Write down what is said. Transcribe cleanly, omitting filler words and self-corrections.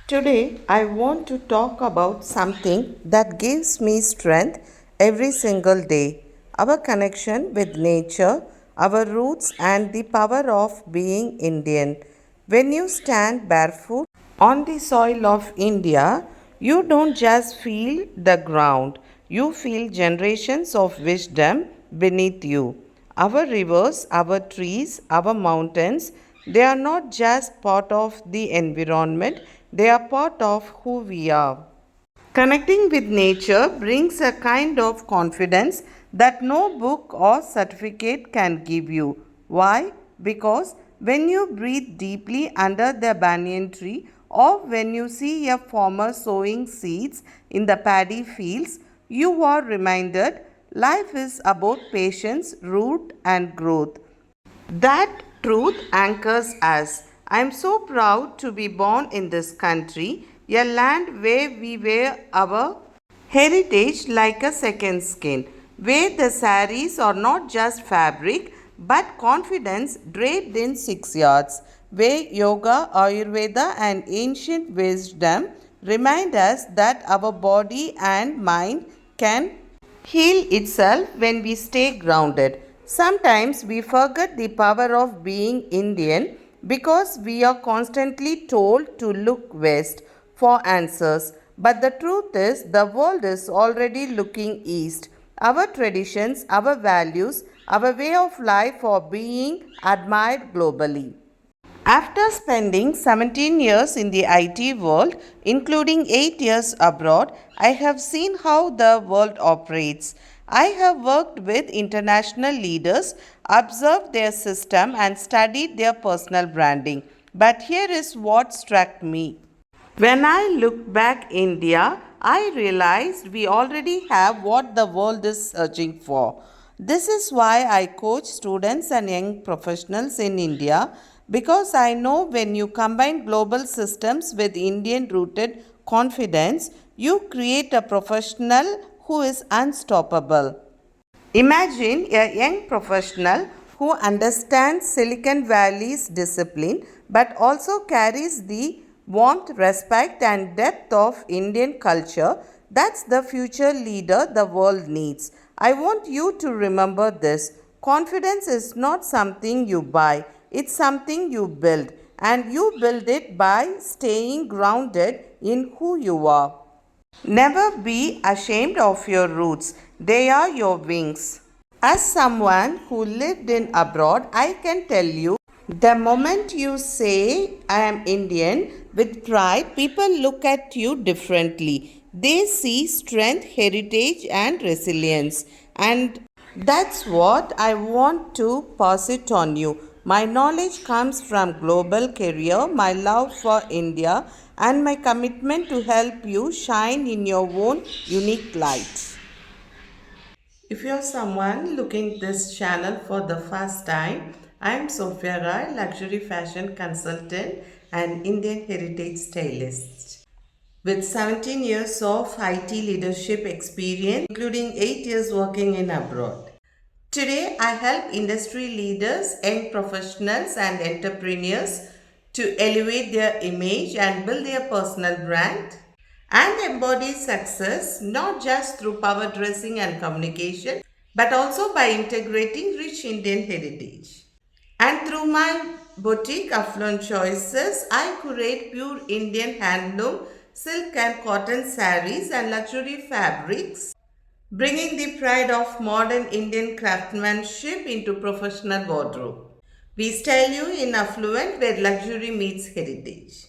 Today, I want to talk about something that gives me strength every single day: our connection with nature, our roots, and the power of being Indian. When you stand barefoot on the soil of India, you don't just feel the ground, you feel generations of wisdom beneath you. Our rivers, our trees, our mountains, they are not just part of the environment, they are part of who we are. Connecting with nature brings a kind of confidence that no book or certificate can give you. Why? Because when you breathe deeply under the banyan tree, or when you see a farmer sowing seeds in the paddy fields, you are reminded life is about patience, root, and growth. That truth anchors us. I am so proud to be born in this country, a land where we wear our heritage like a second skin, where the saris are not just fabric but confidence draped in 6 yards, where yoga, Ayurveda, and ancient wisdom remind us that our body and mind can heal itself when we stay grounded. Sometimes we forget the power of being Indian because we are constantly told to look west for answers. But the truth is, the world is already looking east. Our traditions, our values, our way of life are being admired globally. After spending 17 years in the IT world, including 8 years abroad, I have seen how the world operates. I have worked with international leaders, observed their system, and studied their personal branding. But here is what struck me. When I look back India, I realized we already have what the world is searching for. This is why I coach students and young professionals in India because I know when you combine global systems with Indian rooted confidence, you create a professional who is unstoppable. Imagine a young professional who understands Silicon Valley's discipline but also carries the warmth, respect, and depth of Indian culture. That's the future leader the world needs. I want you to remember this. Confidence is not something you buy, it's something you build, and you build it by staying grounded in who you are. Never be ashamed of your roots, they are your wings. As someone who lived in abroad, I can tell you the moment you say I am Indian with pride, people look at you differently. They see strength, heritage, and resilience. And that's what I want to pass it on you. My knowledge comes from global career, my love for India, and my commitment to help you shine in your own unique light. If you're someone looking this channel for the first time, I'm Sophia Rai, luxury fashion consultant and Indian heritage stylist. With 17 years of IT leadership experience, including 8 years working in abroad. Today, I help industry leaders, young professionals, and entrepreneurs to elevate their image and build their personal brand and embody success not just through power dressing and communication, but also by integrating rich Indian heritage. And through my boutique Affluent Choices, I curate pure Indian handloom, silk and cotton saris, and luxury fabrics, bringing the pride of modern Indian craftsmanship into professional wardrobe. We style you in affluent where luxury meets heritage.